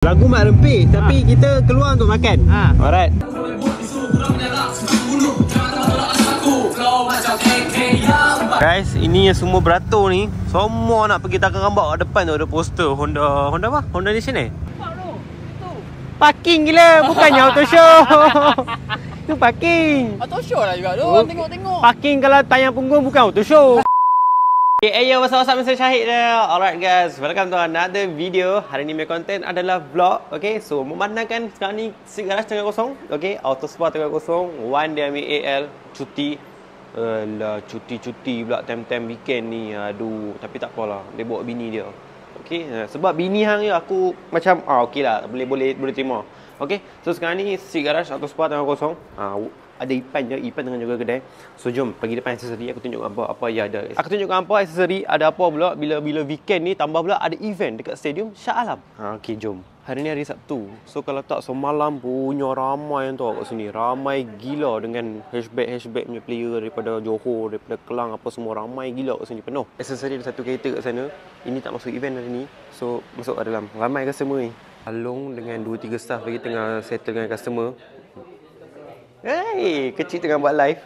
Lagu mak rempit tapi kita keluar untuk makan. Alright. Guys, ini yang semua beratur ni, semua nak pergi takkan rambak kat depan tu ada poster Honda apa? Honda Nation Parking gila, bukannya auto show. Tu parking. Auto show lah juga tu. Tengok-tengok. Parking kalau tayang punggung bukan auto show. Hey yo, what's up, Mr. Syahid there. Alright guys, welcome to another video. Hari ni my content adalah vlog. Okay, so memandangkan sekarang ni seat garage tengah kosong. Okay, auto spa tengah kosong. Wan dia ambil AL, cuti. Alah, cuti pula time-time weekend ni. Aduh, tapi tak apalah, dia bawa bini dia. Okay, sebab bini hang ni aku macam okey lah, boleh terima. Okay, so sekarang ni seat garage auto spa tengah kosong. Ada Ipan je, Ipan tengah jaga kedai. So jom pergi depan aksesori, aku tunjuk apa yang ada. Aku tunjukkan apa aksesori, ada apa pula bila weekend ni, tambah pula ada event dekat stadium Shah Alam. Okey, jom. Hari ni hari Sabtu. So kalau tak semalam punya ramai yang tahu kat sini. Ramai gila dengan hatchback punya player daripada Johor, daripada Kelang apa semua, ramai gila kat sini, penuh. Aksesori ada satu kereta kat sana. Ini tak masuk event hari ni. So masuk kat dalam. Ramai customer ni. Along dengan 2-3 staff lagi tengah settle dengan customer. Hey, kecil tengah buat live.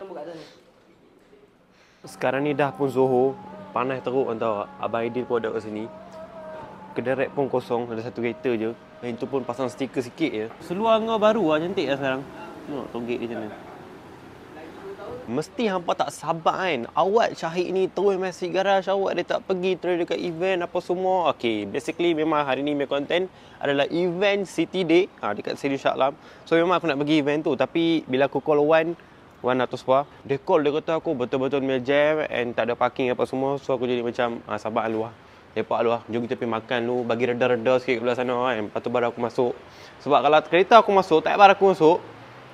Sekarang ni dah pun Zohor, panas teruk antara Abang Aidil pun ada kat sini. Kedai rap pun kosong, ada satu kereta je. Yang tu pun pasang stiker sikit je. Seluar ngau baru lah, cantik lah sekarang. Tengok togek dia macam mana. Mesti hampa tak sabar kan. Awak Syahid ni terus masih garage, awak dia tak pergi terus dekat event apa semua. Okay, basically memang hari ni my content adalah event City Day dekat Stadium Shah Alam. So memang aku nak pergi event tu, tapi bila aku call Wan atau Spa, dia call, dia kata aku betul-betul punya jam and tak ada parking apa semua. So aku jadi macam sabar lu lah. Lepak lu lah. Jom kita pergi makan lu, bagi reda-reda sikit ke belah sana kan. Lepas tu baru aku masuk. Sebab kalau kereta aku masuk, tak baru aku masuk,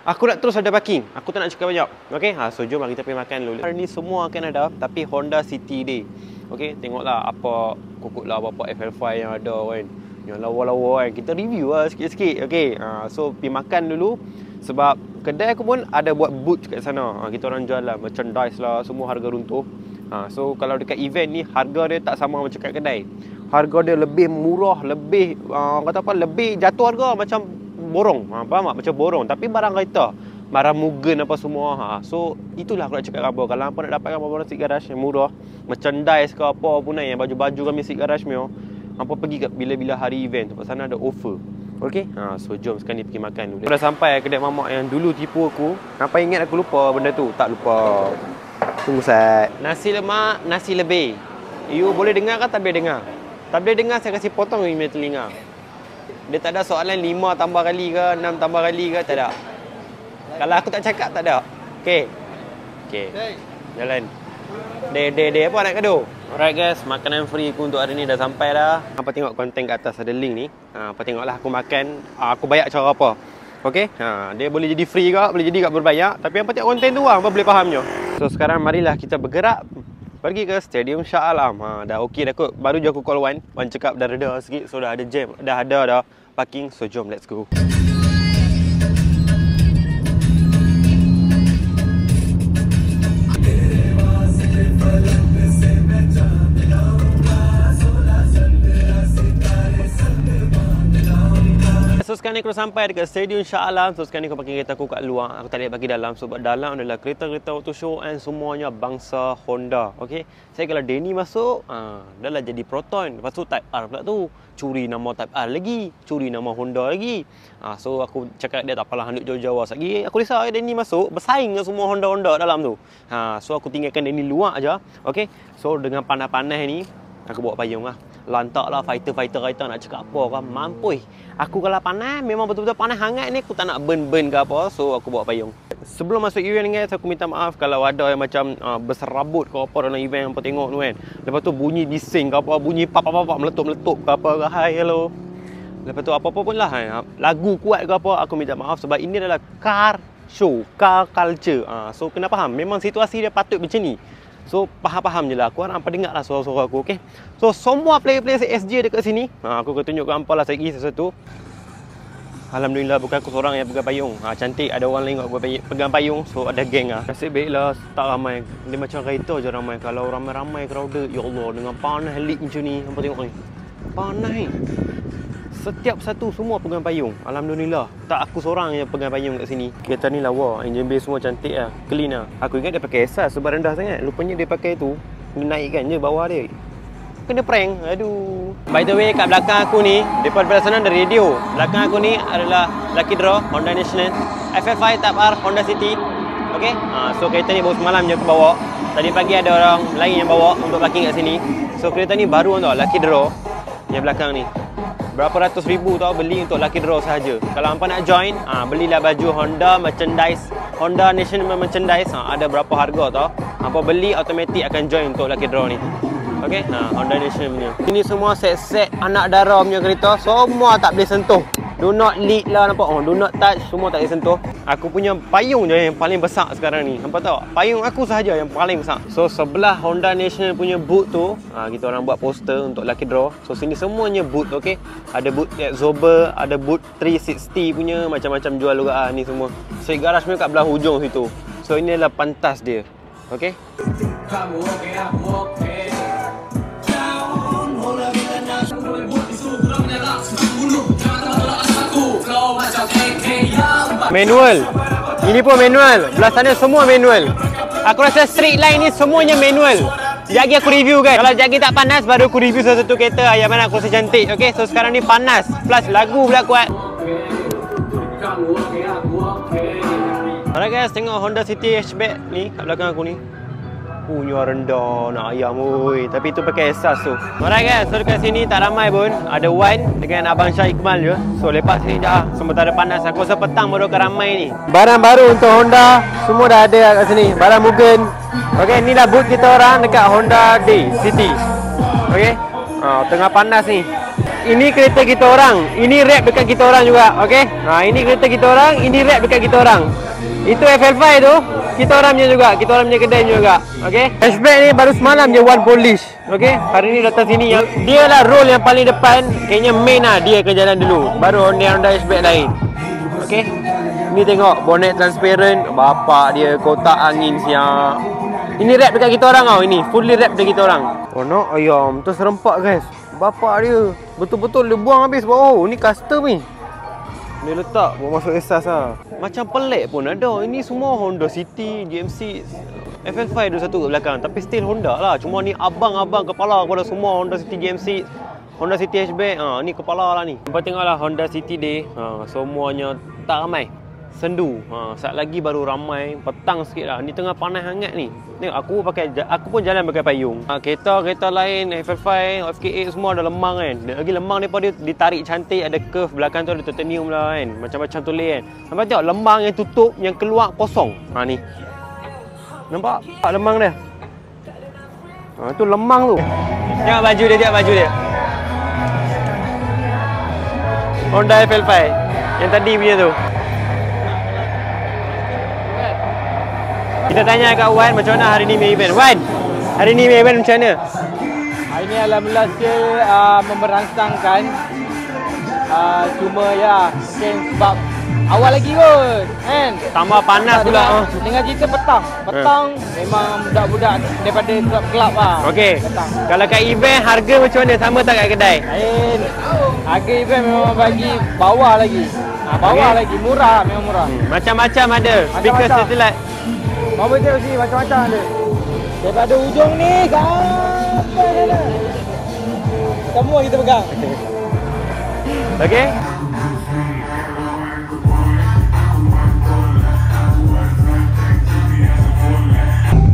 aku nak terus ada parking. Aku tak nak cakap banyak. Okay, so jom kita pergi makan dulu. Hari ni semua akan ada, tapi Honda City Day. Okay, tengoklah apa kukut lah apa FL5 yang ada kan. Yang lawa-lawa kan. Kita review lah sikit-sikit. Okay, so pergi makan dulu. Sebab kedai aku pun ada buat booth kat sana. Kita orang jual lah merchandise lah, semua harga runtuh. So kalau dekat event ni, harga dia tak sama macam kat kedai. Harga dia lebih murah, lebih kata apa, lebih jatuh harga macam borong. Faham tak? Macam borong. Tapi barang kereta, barang Mugen apa semua. So itulah aku nak cakap apa. Kalau apa nak dapatkan barang seat garage yang murah, merchandise ke apa pun yang baju-baju kami seat garage ni, apa pergi kat bila-bila hari event. Sebab sana ada offer. Okay, so jom sekarang ni pergi makan dulu. Dah sampai kedai mamak yang dulu tipu aku. Kenapa ingat aku lupa benda tu? Tak lupa. Tunggu sat. Nasi lemak, nasi lebih. You boleh dengar ke tak boleh dengar? Tak boleh dengar, saya kasih potong you punya telinga. Dia tak ada soalan 5 tambah kali ke, 6 tambah kali ke, tak ada. Kalau aku tak cakap, tak ada. Okay. Jalan. Day apa nak gaduh? Alright guys, makanan free aku untuk hari ni dah sampai dah. Apa tengok konten kat atas ada link ni. Apa tengoklah aku makan, aku bayar cara apa. Okay, dia boleh jadi free ke, boleh jadi kat berbayar. Tapi apa tengok konten tu apa boleh fahamnya. So sekarang marilah kita bergerak pergi ke Stadium Shah Alam. Dah okey dah kot. Baru je aku call Wan cakap dah reda sikit. So dah ada jam, dah ada parking. So jom let's go. So sekarang ni aku sampai dekat Stadium Shah Alam. So sekarang ni aku parking kereta aku kat luar. Aku tak boleh bagi dalam sebab dalam adalah kereta-kereta auto show and semuanya bangsa Honda. Okay, saya kalau Denny masuk, dah lah jadi Proton. Lepas tu Type R pula tu, curi nama Type R lagi, curi nama Honda lagi. So aku cakap dia tak apalah, duduk jauh-jauh lagi. Aku risau Denny masuk bersaing dengan semua Honda dalam tu. So aku tinggalkan Denny luar aja. Okay, so dengan panas-panas ni aku bawa payung lah. Lantak lah fighter nak cakap apa kan, mampus. Aku kalau panas, memang betul-betul panas hangat ni, aku tak nak burn ke apa. So aku bawa payung. Sebelum masuk event ni guys, aku minta maaf kalau ada yang macam berserabut ke apa dalam event yang apa tengok tu kan. Lepas tu bunyi bising ke apa, bunyi pap-pap meletup-meletup ke apa ke, hi hello. Lepas tu apa-apa pun lah, lagu kuat ke apa, aku minta maaf sebab ini adalah car show, car culture. So kena faham, memang situasi dia patut macam ni. So faham-faham je lah. Aku harap hampa dengar lah suara-suara aku, okay? So semua player-player SJ dekat sini, aku akan tunjuk ke hampa lah segi sesuatu. Alhamdulillah bukan aku seorang yang pegang payung. Cantik ada orang lain yang pegang payung. So ada geng lah. Nasib baiklah tak ramai. Dia macam kereta je ramai. Kalau ramai-ramai crowded, ya Allah, dengan panas lik macam ni. Hampa tengok ni, panas ni. Setiap satu semua pegang payung. Alhamdulillah. Tak aku seorang yang pegang payung kat sini. Kereta ni lawa. Engine bay semua cantik lah. Clean lah. Aku ingat dia pakai esas sebab rendah sangat. Rupanya dia pakai tu. Dia naikkan je bawah dia. Kena prank. Aduh. By the way, kat belakang aku ni, daripada sana ada radio. Belakang aku ni adalah Lucky Draw Honda National FL5 Type R Honda City. Okay. So kereta ni baru semalam je aku bawa. Tadi pagi ada orang lain yang bawa untuk parking kat sini. So kereta ni baru tau. Lucky Draw yang belakang ni. Berapa ratus ribu tau beli untuk Lucky Draw sahaja. Kalau hampa nak join, belilah baju Honda merchandise, Honda National merchandise. Ada berapa harga tau. Hampa beli automatik akan join untuk Lucky Draw ni. Okey, Honda National punya. Ini semua set-set anak dara punya kereta. Semua tak boleh sentuh. Do not lead lah, nampak? Do not touch. Semua tak boleh sentuh. Aku punya payung je yang paling besar sekarang ni. Nampak tak? Payung aku sahaja yang paling besar. So sebelah Honda National punya boot tu, kita orang buat poster untuk Lucky Draw. So sini semuanya boot, okey. Ada boot absorber, ada boot 360 punya, macam-macam jual juga ni semua. So garage punya kat belah hujung situ. So ini adalah pantas dia. Okey. Manual. Ini pun manual. Belah sana semua manual. Aku rasa street line ni semuanya manual. Sekejap lagi aku review kan. Kalau sekejap lagi tak panas, baru aku review satu kereta yang mana aku rasa cantik. Okay, so sekarang ni panas. Plus lagu pula kuat. Alright guys, tengok Honda City hatchback ni kat belakang aku ni. Punya rendah nak ayam oi. Tapi tu pakai esas tu. Alright guys, so dekat sini tak ramai pun. Ada Wan dengan Abang Syah Iqmal je. So lepak sini dah. Sementara panas. Aku rasa petang baru akan ramai ni. Barang baru untuk Honda semua dah ada kat sini. Barang Mugen. Okay, ni dah boot kita orang dekat Honda Day City. Okay, tengah panas ni. Ini kereta kita orang. Ini wrap dekat kita orang juga. Okay, ini kereta kita orang. Ini wrap dekat kita orang. Itu FL5 tu kita orang punya juga, kita orang punya kedai juga. Okey. Hatchback ni baru semalam je one polish. Okey. Hari ni datang sini yang dia lah role yang paling depan, kayaknya main lah dia akan jalan dulu. Baru Honda hatchback lain. Okey. Ni tengok bonnet transparent, bapak dia kotak angin siap. Ini wrap dekat kita orang tau, ini fully wrap dekat kita orang. Oh nak ayam tu serempak guys. Bapak dia betul-betul dia buang habis bawah. Oh, ni custom ni. Dia letak buat masuk esas lah. Macam pelik pun ada. Ini semua Honda City, GMC, FL5 ada satu kat belakang. Tapi still Honda lah. Cuma ni abang-abang kepala kepada semua Honda City GMC, Honda City hatchback. Ni kepala lah ni. Nampak tengoklah Honda City Day. Semuanya tak ramai. Sendu. Saat lagi baru ramai. Petang sikit lah. Ni tengah panas hangat ni. Tengok aku pun jalan pakai payung. Kereta lain FL5, FK8 semua ada lemang kan. Lagi lemang daripada dia ditarik cantik, ada curve belakang tu ada titanium lah kan. Macam-macam tulis kan. Nampak tengok lemang yang tutup, yang keluar kosong. Ni. Nampak lemang dia. Tu lemang tu. Tengok baju dia, tengok baju dia. Honda FL5 yang tadi punya tu. Kita tanya kat Wan macam mana hari ni main event. Wan, hari ni main event macam mana? Hari ni alhamdulillah saya memerangsangkan. Cuma ya, mungkin sebab awal lagi kot kan. Tambah panas pula. Dengan cerita petang memang budak-budak daripada kelab lah. Okey. Kalau kat event harga macam mana? Sama tak kat kedai? Lain. Harga event memang bagi bawah lagi. Bawah lagi, murah, memang murah. Macam-macam ada. Speaker satellite. Mama tengok sini macam-macam ada. Daripada ujung ni sampai sana. Semua kita pegang. Okey.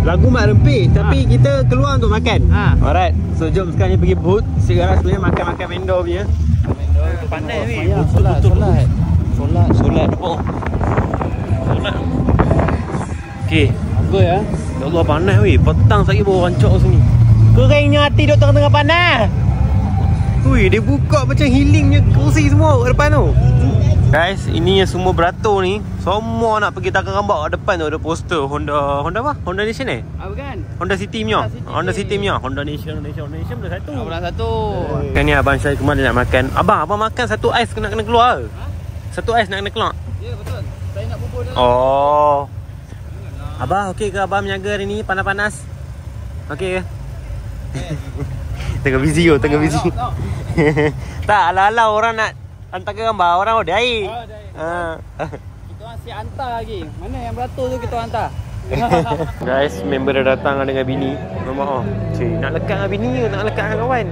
Lagu mak rempit tapi kita keluar untuk makan. Alright. So jom sekarang ni pergi booth. Segala sebenarnya makan-makan vendor punya. Vendor panas ni. Solat. Solat apa? Solat. Okey. Bagus ya. Ya Allah panas weh. Petang sekali baru rancak sini. Keringnya hati duk tengah-tengah panas. Wih, dia buka macam healingnya kursi semua kat depan tu. Guys, ini yang semua beratur ni, semua nak pergi takar rambak kat depan tu ada poster Honda apa? Honda Nation Bukan. Honda City punya. Honda City punya. Honda Nation dah satu. Dah satu. Kan ni abang Syah kemarin nak makan. Abang makan satu ais kena keluar. Satu ais nak kena keluar. Ya betul. Saya nak bubur dah. Oh. Abang okey ke abang menjaga hari ni panas-panas? Okey ke? tengah busy oh, tengah busy. Tak, ala-ala orang nak hantar gambar, orang ada air. Kita orang si hantar lagi. Mana yang beratur tu kita hantar. Guys, member dah datang dengan bini. Memang cik, nak lekat dengan bini ke nak lekat dengan kawan?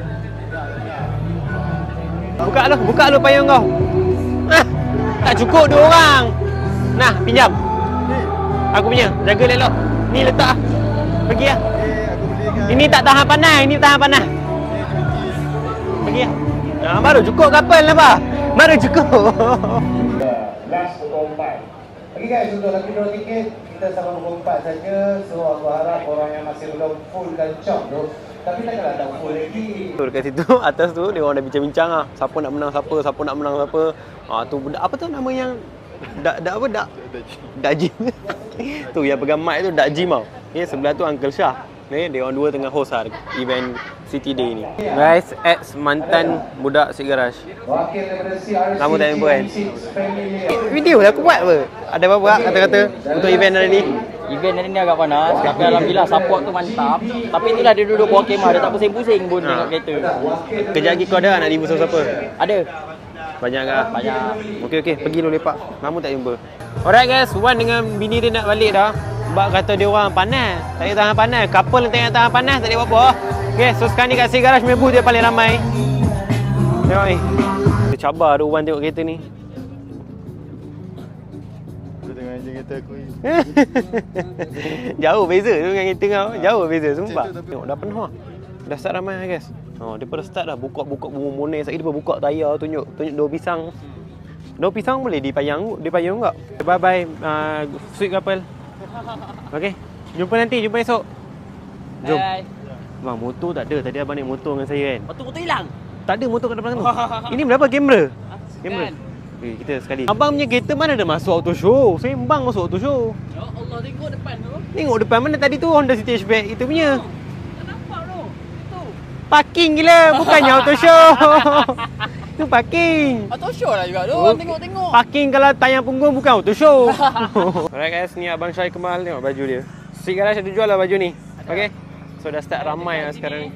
Buka lu payung kau. Tak cukup 2 orang. Nah, pinjam. Aku punya, jaga elok. Ni letak ah. Pergi ah. Ini tak tahan panas, ini tahan panas. Pergi ah. Nah, baru cukup kapal nampak? Baru cukup. Last pukul 4. Okay guys, untuk lagi draw tiket kita sampai pukul 4 saja. So aku harap orang yang masih belum full dan chop tu, tapi takkanlah tak full lagi. Dekat situ, atas tu dia orang dah bincang-bincang ah. Siapa nak menang siapa nak menang siapa. Tu budak apa tu nama yang Dak Jim. Tu yang pegang mic tu Dak Jim tau. Sebelah tu Uncle Shah. Dia orang dua tengah host lah event City Day ni. Guys, ex mantan budak Sweet Garage. Wakil daripada CRC. Lama tak jumpa kan? Video lah aku buat apa? Ada apa-apa kata-kata untuk event hari ni? Event hari ni agak panas, tapi alhamdulillah support tu mantap. Tapi itulah dia duduk bawah kemah, dia tak pusing-pusing pun tengok kereta. Kejap lagi kau ada nak review siapa? Ada. Banyak ke? Banyak. Okey, pergi dulu lepak. Lama tak jumpa. Alright guys, Wan dengan bini dia nak balik dah. Sebab kata dia orang panas. Tak boleh tahan panas. Couple yang tengah tahan panas tak boleh buat apa. Okay, so sekarang ni kat Sweet Garage punya booth dia paling ramai. Tengok ni. Dia cabar tu Wan tengok kereta ni. Aku tengok enjin kereta aku ni. Jauh beza tu dengan kereta kau. Jauh beza sumpah. Tengok dah penuh. Dah start ramai guys. Dia pada start dah buka bumbung-bumbung. Sekali dia buka tayar tunjuk daun pisang. Daun pisang boleh dipayung enggak? Bye bye sweet couple. Okey. Jumpa nanti, jumpa esok. Jom. Bye. Bang, motor tak ada. Tadi abang naik motor dengan saya kan. Motor hilang. Tak ada motor kat depan tu. Ini berapa kamera? Kamera. Kan? Kita sekali. Abang punya kereta mana ada masuk auto show? Sembang masuk auto show. Ya Allah, tengok depan tu. Tengok depan mana tadi tu Honda City Hatchback itu punya. Tak nampak tu. Itu. Parking gila, bukannya auto show. Itu parking. Auto show lah juga tu. Tengok-tengok. Parking kalau tayang punggung bukan auto show. Alright guys, ni Abang Syai Kemal, tengok baju dia. Sweet Garage ada jual lah baju ni. Okey. So dah start ramai lah sekarang ni.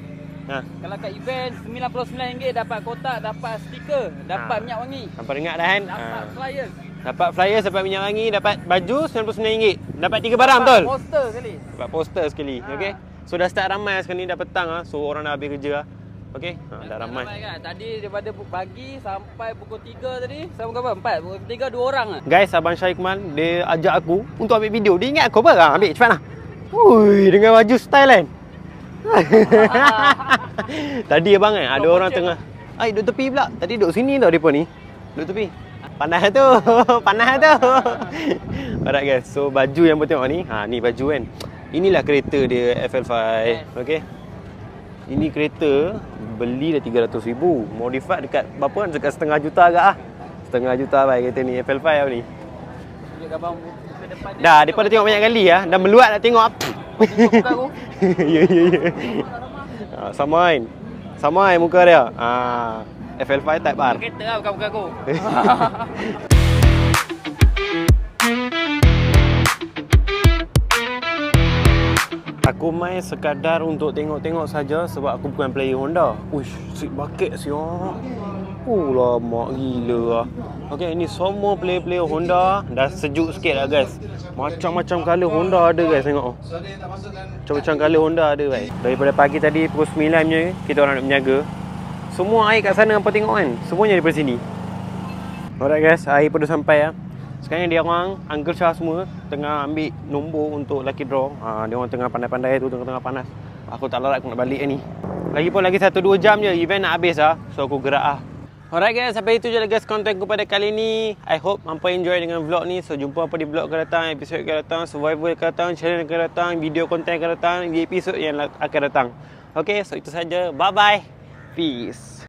Kalau kat event RM99 dapat kotak, dapat stiker, dapat minyak wangi. Sampai ingat dah kan? Dapat flyers. Dapat flyers, dapat minyak wangi, dapat baju RM99. Dapat 3 barang betul? Poster sekali. Dapat poster sekali. Okey. So dah start ramai lah sekarang ni, dah petang lah. So orang dah habis kerja lah. Okey. Dah ramai. Kan? Tadi daripada pagi sampai pukul 3 tadi, sampai pukul 4? Pukul 3 2 orang lah. Guys, Abang Syai Kemal, dia ajak aku untuk ambil video. Dia ingat aku apa? Ambil cepatlah. Ui, dengan baju style kan? Tadi abang kan ada orang tengah duduk tepi pula. Tadi duduk sini tau depa ni. Duduk tepi. Panas tu. Panas tu. Alright guys. So baju yang tengok ni, ni baju kan. Inilah kereta dia FL5. Okey. Ini kereta beli dah 300,000. Modified dekat berapa? Dekat setengah juta agak ah. Setengah juta baik kereta ni FL5 ni. Tunjuk gambar muka depan dia. Dah, depa dah tengok banyak kali ah. Dah meluat nak tengok. Muka aku. Ya. Samain muka dia. FL5 Type R. Kereta lah bukan muka aku. Aku main sekadar untuk tengok-tengok saja sebab aku bukan player Honda. Uish, sweet bucket siap. Lama gila lah. Okay, ini semua player-player Honda. Dah sejuk sikit lah guys. Macam-macam colour Honda ada guys, tengok. Macam-macam colour Honda ada guys. Daripada pagi tadi pukul 9 je kita orang nak berniaga. Semua air kat sana apa tengok kan? Semuanya daripada sini. Alright guys, air pun dah sampai lah. Sekarang dia orang, Uncle Shah semua tengah ambil nombor untuk lucky draw. Dia orang tengah pandai-pandai tu, tengah panas. Aku tak larat aku nak balik ni. Lagipun lagi 1-2 jam je event nak habis lah. So aku gerak lah. Alright guys, sampai itu je lah guys konten aku pada kali ni. I hope hampa enjoy dengan vlog ni. So jumpa apa di vlog akan datang, episod akan datang, survival akan datang, channel akan datang, video konten akan datang, di episod yang akan datang. Okay, so itu saja. Bye bye. Peace.